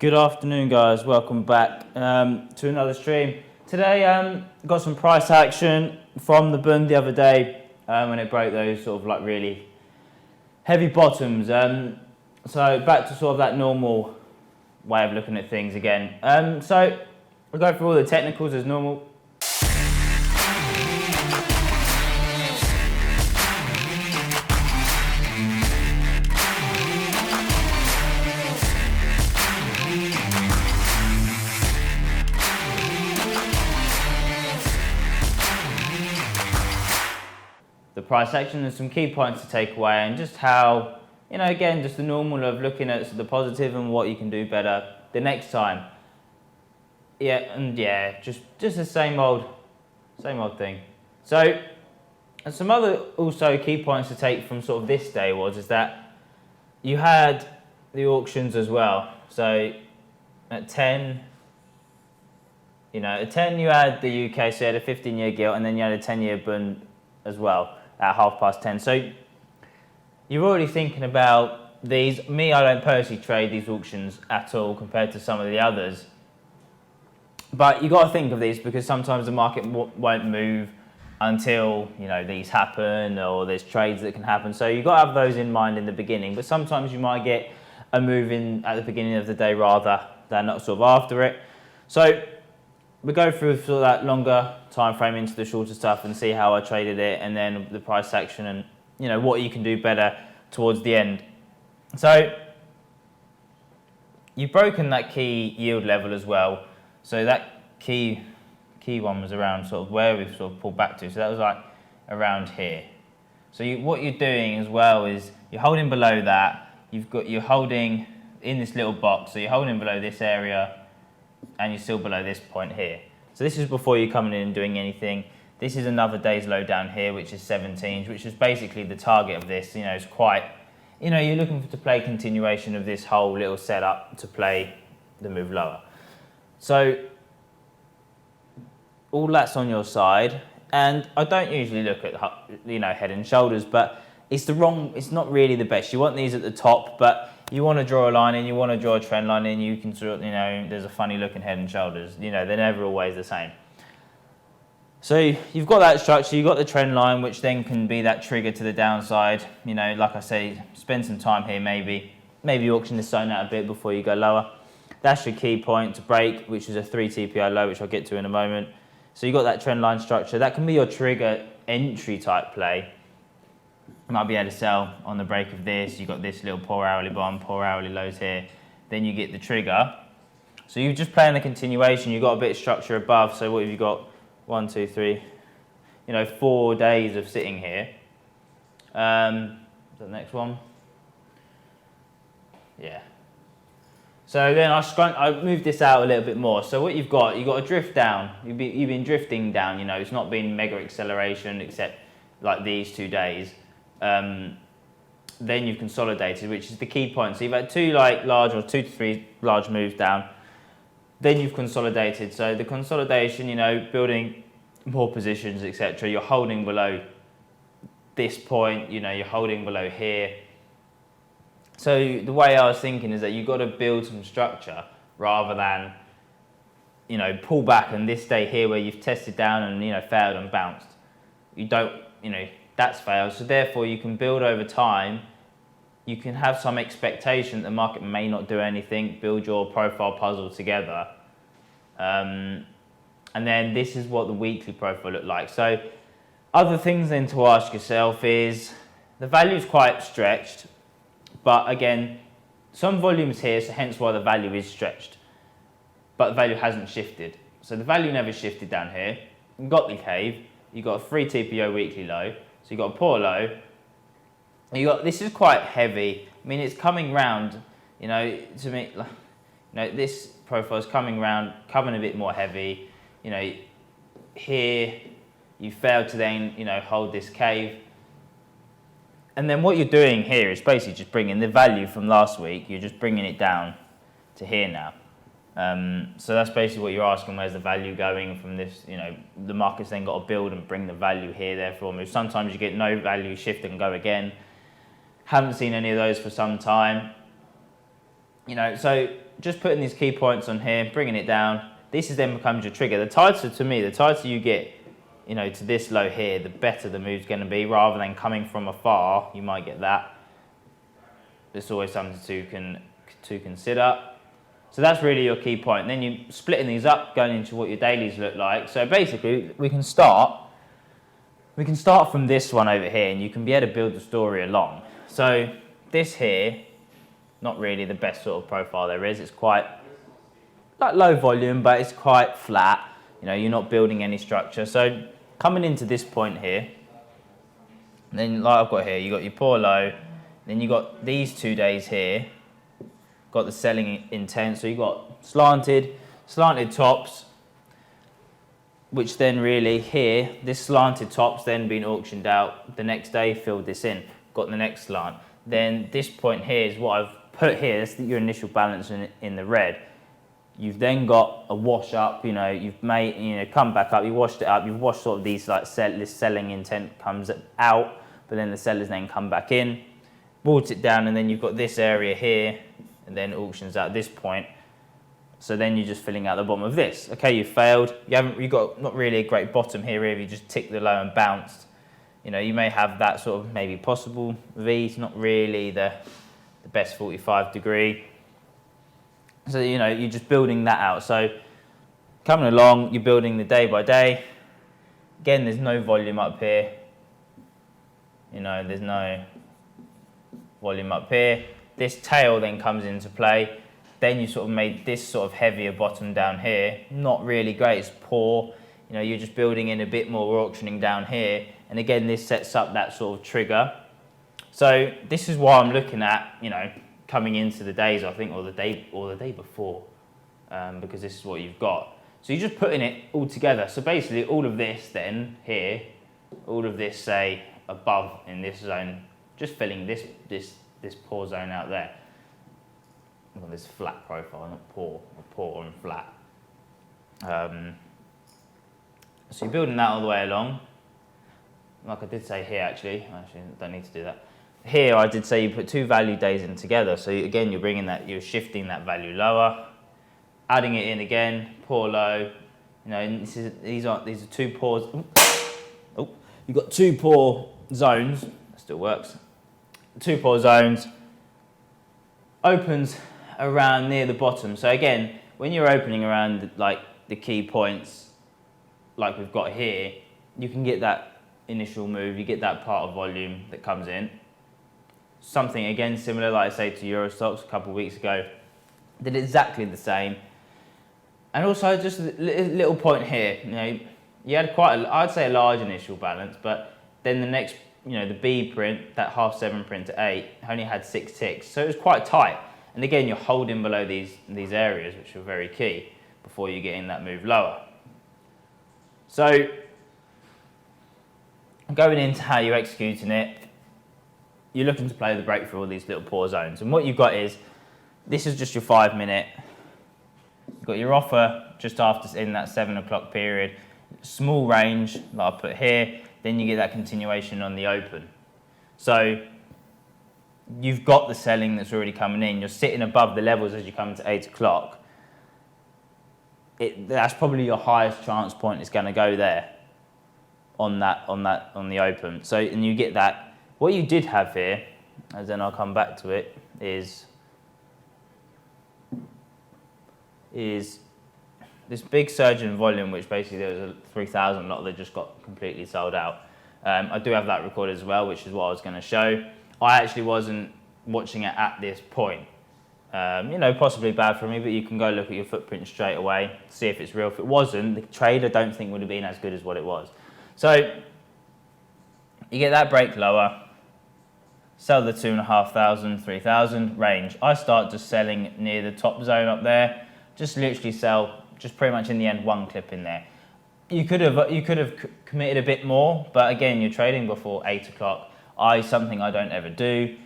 Good afternoon, guys. Welcome back to another stream. Today, got some price action from the bund the other day when it broke those sort of like really heavy bottoms. So back to sort of that normal way of looking at things again. So we'll go through all the technicals as normal. The price action and some key points to take away, and just how, again, just the normal of looking at the positive and what you can do better the next time. Just the same old thing. So, and some other also key points to take from sort of this day is that you had the auctions as well. So at 10, at 10 you had the UK, so you had a 15-year gilt, and then you had a 10-year bund as well at 10:30. So you're already thinking about these. I don't personally trade these auctions at all compared to some of the others. But you got to think of these because sometimes the market won't move until these happen, or there's trades that can happen. So you've got to have those in mind in the beginning. But sometimes you might get a move in at the beginning of the day rather than not sort of after it. So we go through sort of that longer time frame into the shorter stuff and see how I traded it, and then the price action and what you can do better towards the end. So you've broken that key yield level as well. So that key one was around sort of where we've sort of pulled back to. So that was like around here. So what you're doing as well is you're holding below that. You're holding in this little box. So you're holding below this area, and you're still below this point here. So this is before you're coming in and doing anything. This is another day's low down here, which is 17, which is basically the target of this. It's quite, you're looking to play continuation of this whole little setup to play the move lower. So all that's on your side, and I don't usually look at head and shoulders, but it's not really the best. You want these at the top, but you want to draw a line in, you want to draw a trend line in, you can sort of, there's a funny looking head and shoulders, they're never always the same. So you've got that structure, you've got the trend line, which then can be that trigger to the downside. Like I say, spend some time here maybe auction this zone out a bit before you go lower. That's your key point to break, which is a 3 TPI low, which I'll get to in a moment. So you've got that trend line structure. That can be your trigger entry type play. You might be able to sell on the break of this. You've got this little poor hourly bond, poor hourly lows here. Then you get the trigger. So you're just playing the continuation. You've got a bit of structure above. So what have you got? 1, 2, 3. 4 days of sitting here. The next one. Yeah. So then I moved this out a little bit more. So what you've got a drift down. You've been drifting down. It's not been mega acceleration except like these 2 days. Then you've consolidated, which is the key point. So you've had 2 2 to 3 large moves down. Then you've consolidated. So the consolidation, building more positions, etc. You're holding below this point. You're holding below here. So the way I was thinking is that you've got to build some structure rather than, pull back and this day here where you've tested down and failed and bounced. You don't, that's failed. So therefore you can build over time. You can have some expectation that the market may not do anything, build your profile puzzle together. And then this is what the weekly profile looked like. So other things then to ask yourself is, the value is quite stretched, but again, some volumes here, so hence why the value is stretched, but the value hasn't shifted. So the value never shifted down here. You've got the cave, you've got a 3 TPO weekly low, so you've got a poor low. This is quite heavy. I mean, it's coming round, to me, this profile is coming round, coming a bit more heavy. Here, you failed to then, hold this cave. And then what you're doing here is basically just bringing the value from last week, you're just bringing it down to here now. So that's basically what you're asking, where's the value going from this, the market's then got to build and bring the value here, therefore move. Sometimes you get no value, shift and go again. Haven't seen any of those for some time. So just putting these key points on here, bringing it down. This is then becomes your trigger. The tighter, to me, the tighter you get, you know, to this low here, the better the move's going to be. Rather than coming from afar, you might get that. It's always something to consider. So that's really your key point. Then you're splitting these up, going into what your dailies look like. So basically, we can start from this one over here, and you can be able to build the story along. So this here, not really the best sort of profile there is. It's quite like low volume, but it's quite flat. You know, you're not building any structure. So coming into this point here, and then like I've got here, you got your poor low, then you got these 2 days here, got the selling intent. So you got slanted tops, which then really here, this slanted top's then been auctioned out. The next day, filled this in, got the next slant. Then this point here is what I've put here. That's your initial balance in the red. You've then got a wash up, you know, you've made, you know, come back up, you washed it up, you've washed sort of these like this selling intent comes out, but then the sellers then come back in, brought it down, and then you've got this area here, and then auctions out this point. So then you're just filling out the bottom of this. Okay, you failed. You've got not really a great bottom here either. You just ticked the low and bounced. You know, you may have that sort of maybe possible V. It's not really the best 45 degree. So, you know, you're just building that out. So coming along, you're building the day by day. Again, there's no volume up here. You know, there's no volume up here. This tail then comes into play. Then you sort of made this sort of heavier bottom down here. Not really great, it's poor. You know, you're just building in a bit more auctioning down here. And again, this sets up that sort of trigger. So this is why I'm looking at, you know, coming into the days, I think, or the day before, because this is what you've got. So you're just putting it all together. So basically all of this then here, all of this say above in this zone, just filling this poor zone out there. Well, this flat profile, not poor, or poor and flat. So you're building that all the way along. Like I did say here, actually don't need to do that. Here I did say you put 2 value days in together. So again, you're bringing that, you're shifting that value lower, adding it in again, poor low. You know, and these are 2 pours. Oh, you've got 2 poor zones. That still works. 2 poor zones. Opens around near the bottom. So again, when you're opening around like the key points like we've got here, you can get that initial move, you get that part of volume that comes in. Something again similar, like I say to Euro stocks a couple of weeks ago, did exactly the same. And also just a little point here, you know, you had quite I'd say a large initial balance, but then the next, you know, the B print, that half 7 print to 8, only had 6 ticks. So it was quite tight. And again, you're holding below these areas, which are very key before you get in that move lower. So going into how you're executing it, you're looking to play the break through all these little poor zones. And what you've got is, this is just your 5 minute. You've got your offer just after in that 7 o'clock period. Small range, like I put here. Then you get that continuation on the open. So you've got the selling that's already coming in. You're sitting above the levels as you come to 8 o'clock. That's probably your highest chance point is going to go there on the open. So, and you get that. What you did have here, as then I'll come back to it, is this big surge in volume, which basically there was a 3,000 lot that just got completely sold out. I do have that recorded as well, which is what I was going to show. I actually wasn't watching it at this point. You know, possibly bad for me, but you can go look at your footprint straight away, see if it's real. If it wasn't, the trade I don't think would have been as good as what it was. So you get that break lower, sell the 2,500, 3,000 range. I start just selling near the top zone up there. Just literally sell, just pretty much in the end, 1 clip in there. You could have committed a bit more, but again, you're trading before 8 o'clock. Something I don't ever do.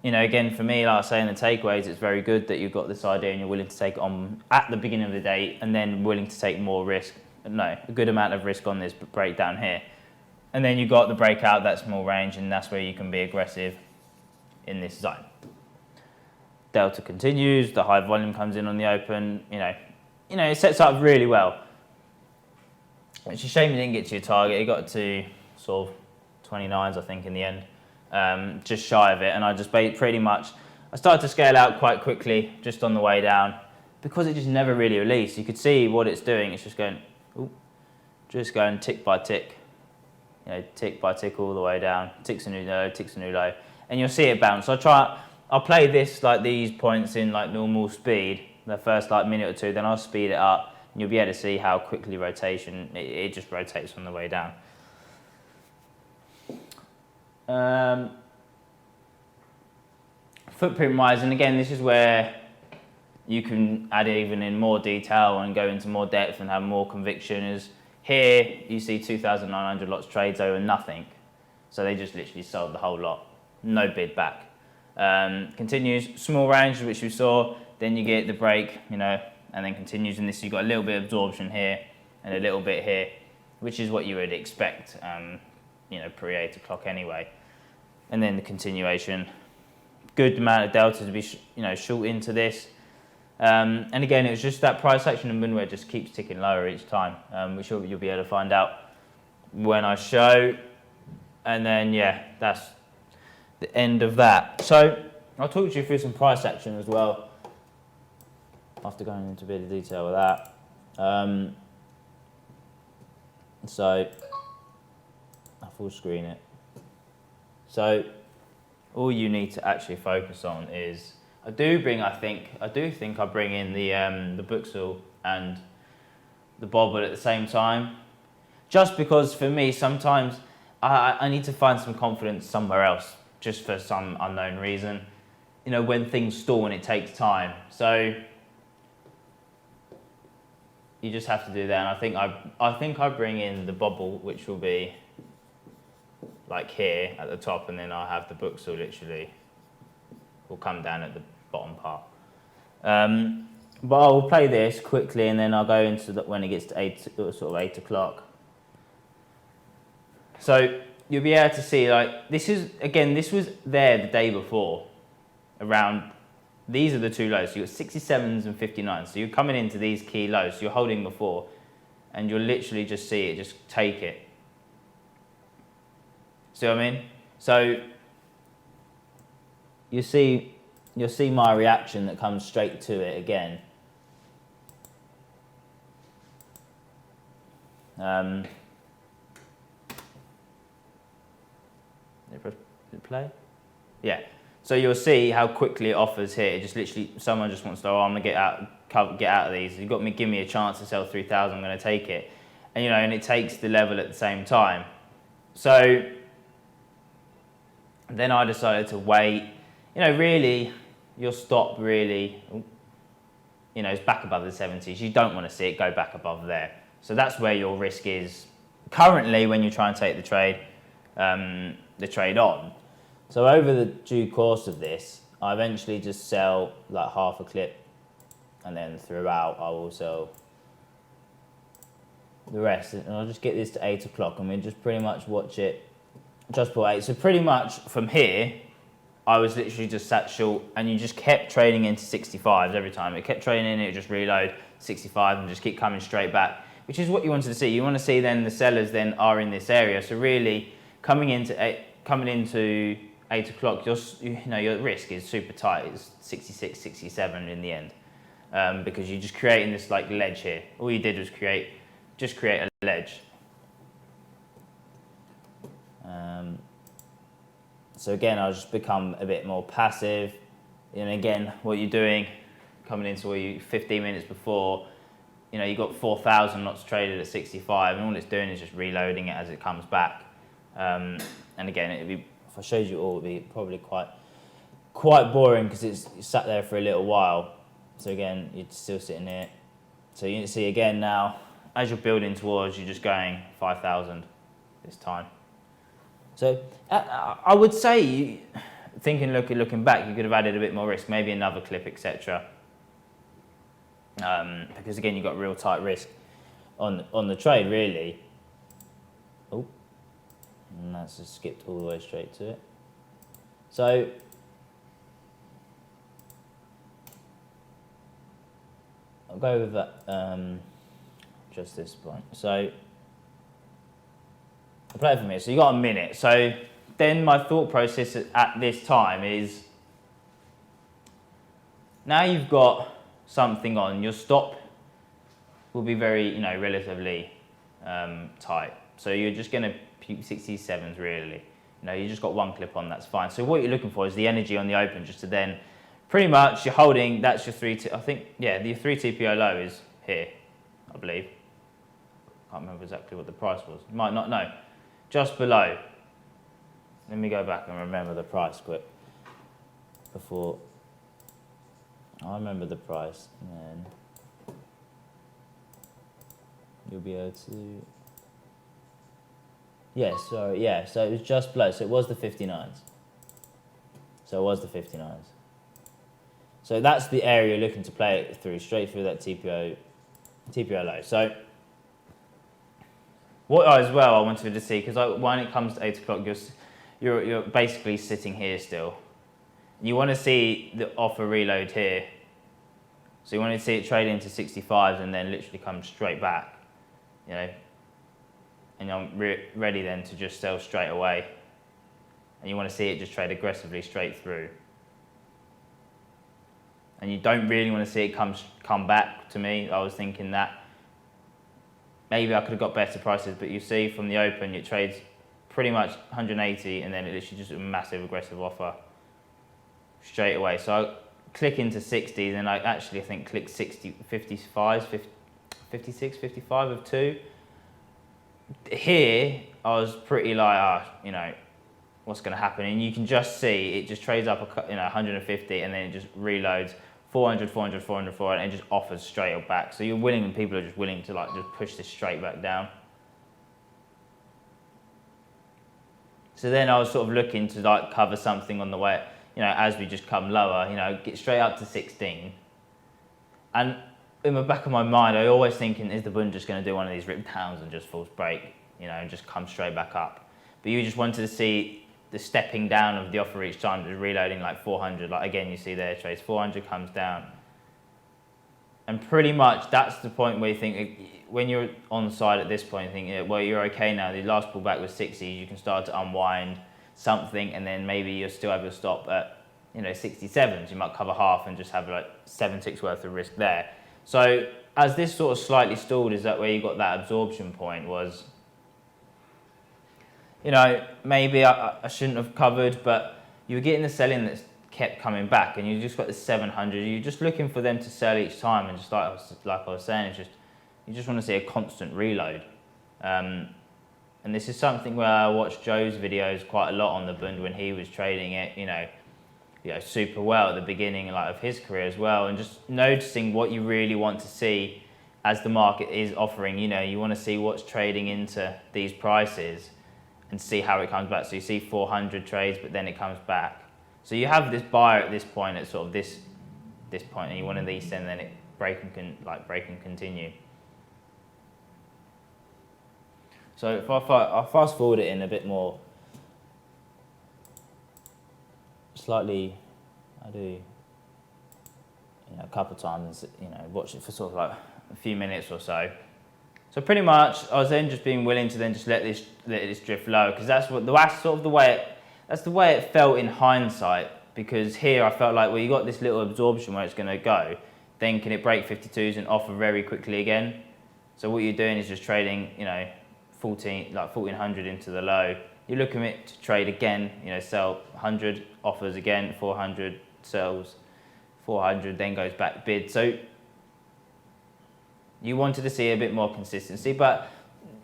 You know, again, for me, like I say in the takeaways, it's very good that you've got this idea and you're willing to take it on at the beginning of the day and then willing to take more risk. No, a good amount of risk on this breakdown here. And then you've got the breakout, that small range, and that's where you can be aggressive in this zone. delta continues, the high volume comes in on the open, it sets up really well. It's a shame you didn't get to your target. It got to sort of 29s, I think, in the end, just shy of it. And I just pretty much, I started to scale out quite quickly just on the way down because it just never really released. You could see what it's doing. It's just going, tick by tick, tick by tick all the way down. Ticks a new low, ticks a new low, and you'll see it bounce. I'll play this like these points in like normal speed, the first like minute or two, then I'll speed it up. And you'll be able to see how quickly it just rotates on the way down. Footprint wise, and again, this is where you can add even in more detail and go into more depth and have more conviction. Is here you see 2,900 lots trades over nothing. So they just literally sold the whole lot. No bid back. Continues, small range, which we saw, then you get the break, and then continues in this. You've got a little bit of absorption here and a little bit here, which is what you would expect, pre 8 o'clock anyway. And then the continuation, good amount of delta to be, short into this. And again, it was just that price action and win where it just keeps ticking lower each time, which you'll be able to find out when I show. And then, yeah, that's the end of that. So I'll talk to you through some price action as well, after going into a bit of detail with that. So I'll full screen it. So all you need to actually focus on is, I do think I bring in the Buxel and the Bobble at the same time, just because for me sometimes I need to find some confidence somewhere else, just for some unknown reason. When things stall and it takes time. So you just have to do that, and I think I bring in the Bobble, which will be like here at the top, and then I'll have the Buxel literally will come down at the bottom part. But I'll play this quickly, and then I'll go into when it gets to 8 o'clock. So you'll be able to see, like, this was there the day before, around. These are the two lows. So you've got 67s and 59s. So you're coming into these key lows. So you're holding before, and you'll literally just see it, just take it. See what I mean? So you'll see my reaction that comes straight to it again. Did it play? Yeah. So you'll see how quickly it offers here. It just literally, someone just wants to, I'm gonna get out of these. You've got me, give me a chance to sell 3,000. I'm gonna take it, and and it takes the level at the same time. So then I decided to wait. Really, your stop really, is back above the 70s. You don't want to see it go back above there. So that's where your risk is currently when you try and take the trade on. So over the due course of this, I eventually just sell like half a clip, and then throughout I will sell the rest. And I'll just get this to 8 o'clock, and we just pretty much watch it just for 8. So pretty much from here, I was literally just sat short, and you just kept trading into 65s every time. It kept trading in, it would just reload 65 and just keep coming straight back, which is what you wanted to see. You want to see then the sellers then are in this area. So really coming into 8 o'clock, your risk is super tight. It's 66, 67 in the end, because you're just creating this like ledge here. All you did was create a ledge. So again, I'll just become a bit more passive. And again, what you're doing, coming into 15 minutes before, you've got 4,000 lots traded at 65, and all it's doing is just reloading it as it comes back. And again, if I showed you all, it'd be probably quite boring, because it's sat there for a little while. So again, you're still sitting here. So you can see again now, as you're building towards, you're just going 5,000 this time. So I would say, looking back, you could have added a bit more risk, maybe another clip, etc. Because again, you've got real tight risk on the trade, really. Oh, and that's just skipped all the way straight to it. So I'll go with that, just this point. So, I'll play it from here. So you got a minute. So then my thought process at this time is, now you've got something on, your stop will be very, relatively tight. So you're just going to puke 67s really. You just got one clip on, that's fine. So what you're looking for is the energy on the open, just to then, pretty much you're holding, that's your I think, yeah, the 3 TPO low is here, I believe. Can't remember exactly what the price was. You might not know. Just below. Let me go back and remember the price quick. Before, I remember the price, and then you'll be able to, yeah, so it was just below, so it was the 59s. So that's the area you're looking to play it through, straight through that TPO low. So what as well I wanted to see, because when it comes to 8 o'clock, you're basically sitting here still. You want to see the offer reload here. So you want to see it trade into 65s and then literally come straight back, and I'm ready then to just sell straight away. And you want to see it just trade aggressively straight through. And you don't really want to see it come back to me. I was thinking that maybe I could have got better prices, but you see from the open, it trades pretty much 180 and then it literally just a massive aggressive offer straight away. So I click into 60s and I think click 60, 55, 56, 55 of 2. Here, I was pretty like, what's going to happen? And you can just see it just trades up, 150 and then it just reloads 400, 400, 400, 400 and it just offers straight up back. So you're willing, and people are just willing to just push this straight back down. So then I was sort of looking to cover something on the way, as we just come lower, get straight up to 16. And in the back of my mind, I always thinking, is the Bund just going to do one of these rip downs and just false break, and just come straight back up? But you just wanted to see the stepping down of the offer each time, just reloading 400. Again, you see there, trades 400 comes down. And pretty much that's the point where you think, when you're on side at this point, you think, well, you're okay now. The last pullback was 60. You can start to unwind something, and then maybe you'll still have your stop at 67s. You might cover half and just have 7 ticks worth of risk there. So as this sort of slightly stalled, is that where you got that absorption point was, maybe I shouldn't have covered, but you were getting the selling that kept coming back, and you just got the 700. You're just looking for them to sell each time, and just like I was saying, it's just you just want to see a constant reload. And this is something where I watched Joe's videos quite a lot on the Bund when he was trading it, super well at the beginning of his career as well, and just noticing what you really want to see as the market is offering. You want to see what's trading into these prices and see how it comes back. So you see 400 trades, but then it comes back. So you have this buyer at this point, at sort of this point, and you want to these, and then it break and continue. So if I fast forward it in a bit more, slightly, I do, a couple of times, watch it for sort of a few minutes or so. So pretty much, I was then just being willing to then just let this drift low, because that's the way it felt in hindsight. Because here I felt like, well, you got this little absorption where it's going to go, then can it break 52s and offer very quickly again? So what you're doing is just trading, 1400 into the low. You're looking at it to trade again, sell 100, offers again, 400, sells 400, then goes back bid. So you wanted to see a bit more consistency, but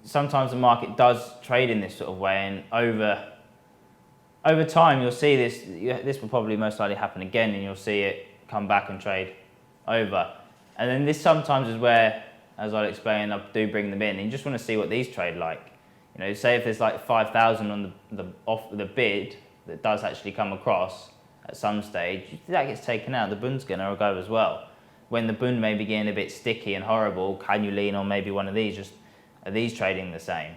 sometimes the market does trade in this sort of way, and over time you'll see this will probably most likely happen again, and you'll see it come back and trade over. And then this sometimes is where, as I'll explain, I do bring them in, and you just want to see what these trade like. Say if there's 5,000 on the bid that does actually come across at some stage, that gets taken out, the Bund's going to go as well. When the Bund may be getting a bit sticky and horrible, can you lean on maybe one of these? Just, are these trading the same?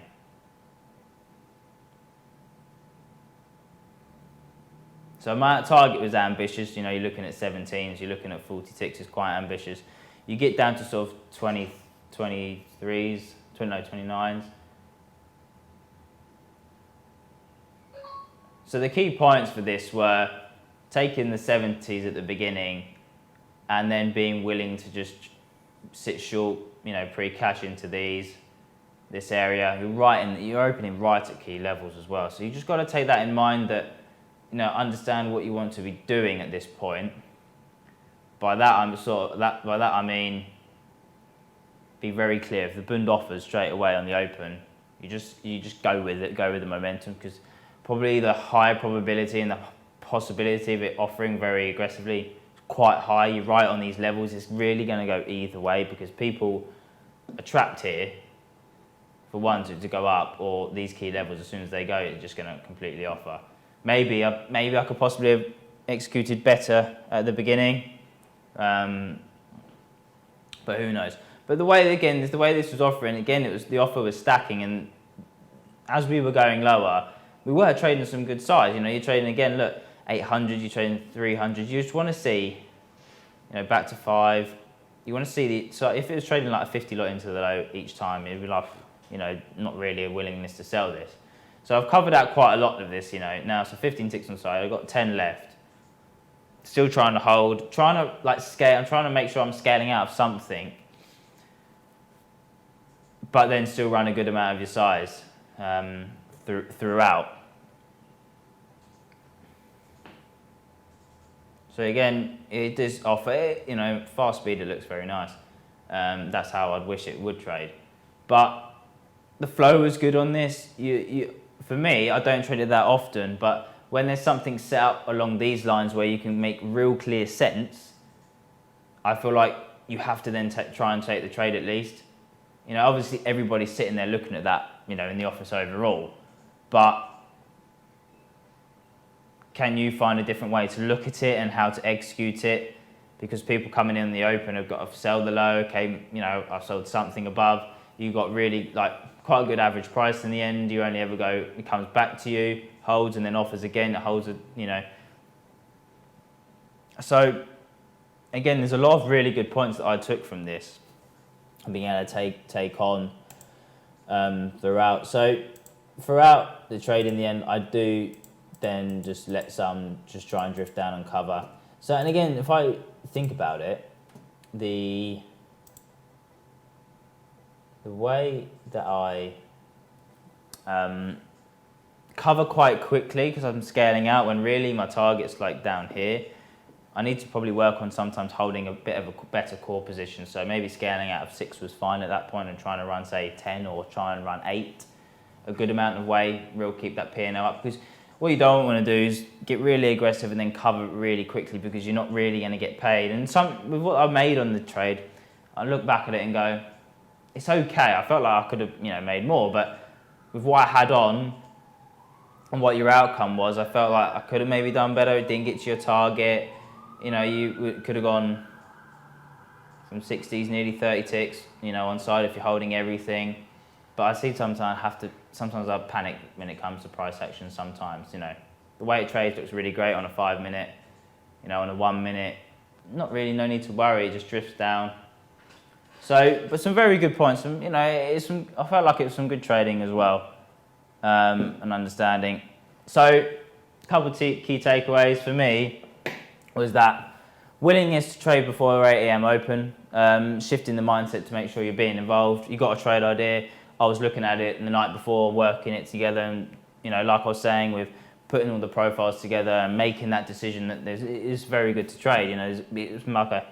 So my target was ambitious. You're looking at 17s, you're looking at 40 ticks is quite ambitious. You get down to sort of 23s, 29s. So the key points for this were taking the 70s at the beginning and then being willing to just sit short, pre-cash into this area. You're opening right at key levels as well. So you just got to take that in mind, that, understand what you want to be doing at this point. By that I mean be very clear. If the Bund offers straight away on the open, you just go with it, go with the momentum, because probably the high probability and the possibility of it offering very aggressively is quite high. You're right on these levels. It's really going to go either way, because people are trapped here for one to go up, or these key levels, as soon as they go, it's just going to completely offer. Maybe I could possibly have executed better at the beginning, but who knows. But the way this was offering, again, the offer was stacking, and as we were going lower, we were trading some good size. You're trading, again, look, 800, you're trading 300. You just want to see, back to 5. You want to see so if it was trading like a 50 lot into the low each time, it'd be like, not really a willingness to sell this. So I've covered out quite a lot of this, now. So 15 ticks on side, I've got 10 left. Still trying to hold, trying to scale. I'm trying to make sure I'm scaling out of something, but then still run a good amount of your size throughout. So again, it does offer, fast speed, it looks very nice. That's how I'd wish it would trade. But the flow was good on this. For me, I don't trade it that often, but when there's something set up along these lines where you can make real clear sense, I feel like you have to then try and take the trade at least. Obviously everybody's sitting there looking at that, in the office overall, but can you find a different way to look at it and how to execute it? Because people coming in the open have got to sell the low. Okay, I've sold something above. You got really quite a good average price in the end. You only ever go, it comes back to you, holds, and then offers again. It holds, So again, there's a lot of really good points that I took from this, being able to take on throughout. So throughout the trade, in the end, I do then just let some just try and drift down and cover. So, and again, if I think about it, the way that I cover quite quickly, because I'm scaling out when really my target's down here, I need to probably work on sometimes holding a bit of a better core position. So maybe scaling out of 6 was fine at that point, and trying to run, say, 10 or try and run 8 a good amount of way, keep that P&L up. Because what you don't want to do is get really aggressive and then cover really quickly, because you're not really going to get paid. And with what I made on the trade, I look back at it and go, it's okay. I felt like I could have made more, but with what I had on and what your outcome was, I felt like I could have maybe done better. It didn't get to your target. You could have gone from 60s, nearly 30 ticks, on side if you're holding everything. But I see sometimes I panic when it comes to price action sometimes, The way it trades looks really great on a 5 minute, on a 1 minute, no need to worry, it just drifts down. So, but some very good points, I felt like it was some good trading as well, and understanding. So, a couple of key takeaways for me was that willingness to trade before 8 AM open, shifting the mindset to make sure you're being involved. You got a trade idea. I was looking at it the night before, working it together, and like I was saying, with putting all the profiles together and making that decision that it's very good to trade. It's like a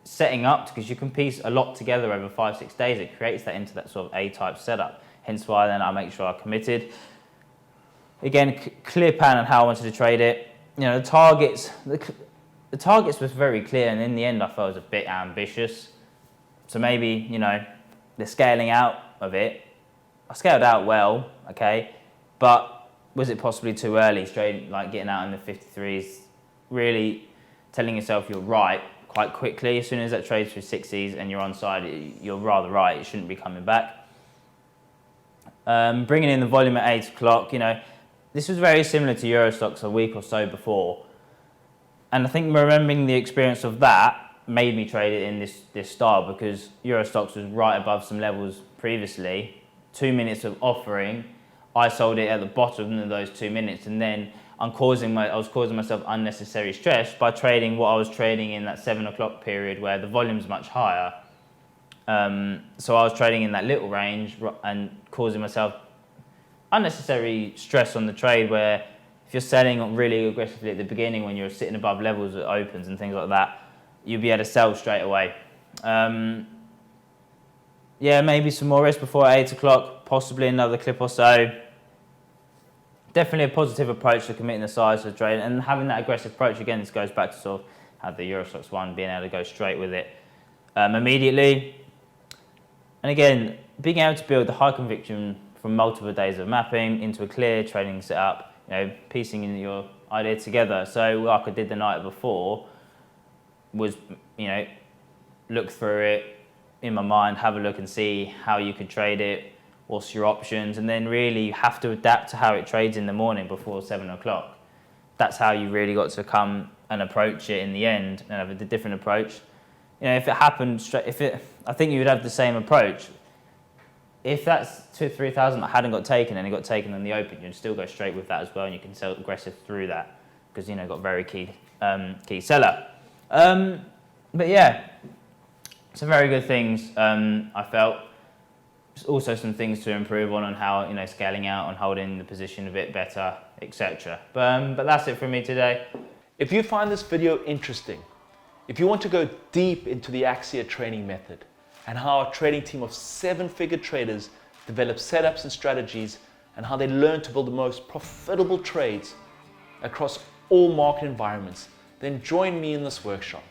setting up, because you can piece a lot together over 5-6 days. It creates that into that sort of A-type setup. Hence why then I make sure I committed. Again, clear plan on how I wanted to trade it. The targets was very clear, and in the end I felt it was a bit ambitious. So maybe the scaling out of it, I scaled out well, okay, but was it possibly too early, straight getting out in the 53s, really telling yourself you're right quite quickly. As soon as that trades through 60s and you're on side, you're rather right, it shouldn't be coming back. Bringing in the volume at 8 o'clock, this was very similar to Eurostoxx a week or so before, and I think remembering the experience of that, made me trade it in this style, because Euro Stocks was right above some levels previously. 2 minutes of offering, I sold it at the bottom of those 2 minutes, and then I was causing myself unnecessary stress by trading what I was trading in that 7 o'clock period where the volume's much higher. So I was trading in that little range and causing myself unnecessary stress on the trade, where if you're selling really aggressively at the beginning when you're sitting above levels at opens and things like that, you'll be able to sell straight away. Yeah, maybe some more risk before 8 o'clock, possibly another clip or so. Definitely a positive approach to committing the size of the trade, and having that aggressive approach, again, this goes back to sort of how the Euro Stocks one, being able to go straight with it immediately. And again, being able to build the high conviction from multiple days of mapping into a clear trading setup, piecing your idea together. So like I did the night before, was, look through it in my mind, have a look and see how you could trade it, what's your options, and then really you have to adapt to how it trades in the morning before 7 o'clock. That's how you really got to come and approach it in the end, and have a different approach. If it happened I think you would have the same approach. If that's 2,000 or 3,000 that hadn't got taken and it got taken in the open, you'd still go straight with that as well, and you can sell aggressive through that, because got very key seller. But yeah, some very good things I felt. Also some things to improve on how scaling out and holding the position a bit better, etc. But that's it from me today. If you find this video interesting, if you want to go deep into the AXIA training method and how our trading team of 7-figure traders develop setups and strategies, and how they learn to build the most profitable trades across all market environments, then join me in this workshop.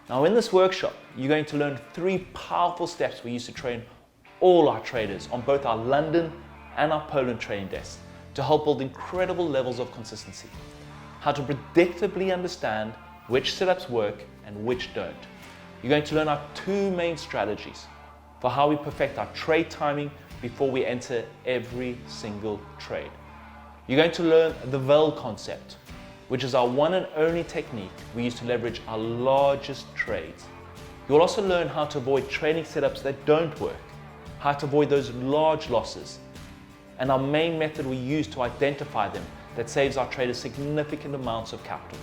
Now in this workshop, you're going to learn 3 powerful steps we use to train all our traders on both our London and our Poland trading desks to help build incredible levels of consistency. How to predictably understand which setups work and which don't. You're going to learn our 2 main strategies for how we perfect our trade timing before we enter every single trade. You're going to learn the VEL concept, which is our one and only technique we use to leverage our largest trades. You'll also learn how to avoid trading setups that don't work, how to avoid those large losses, and our main method we use to identify them that saves our traders significant amounts of capital.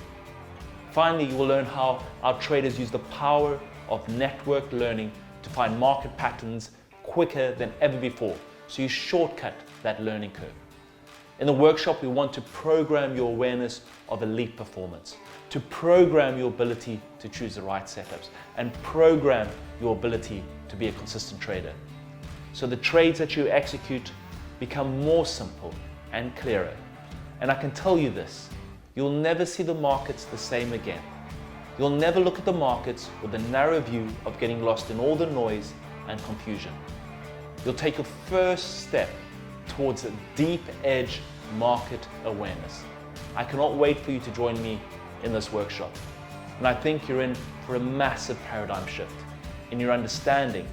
Finally, you will learn how our traders use the power of network learning to find market patterns quicker than ever before, so you shortcut that learning curve. In the workshop, we want to program your awareness of elite performance, to program your ability to choose the right setups, and program your ability to be a consistent trader. So the trades that you execute become more simple and clearer. And I can tell you this, you'll never see the markets the same again. You'll never look at the markets with a narrow view of getting lost in all the noise and confusion. You'll take your first step towards a deep edge market awareness. I cannot wait for you to join me in this workshop. And I think you're in for a massive paradigm shift in your understanding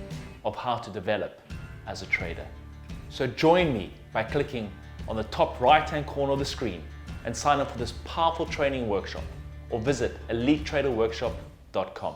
of how to develop as a trader. So join me by clicking on the top right-hand corner of the screen and sign up for this powerful training workshop, or visit elitetraderworkshop.com.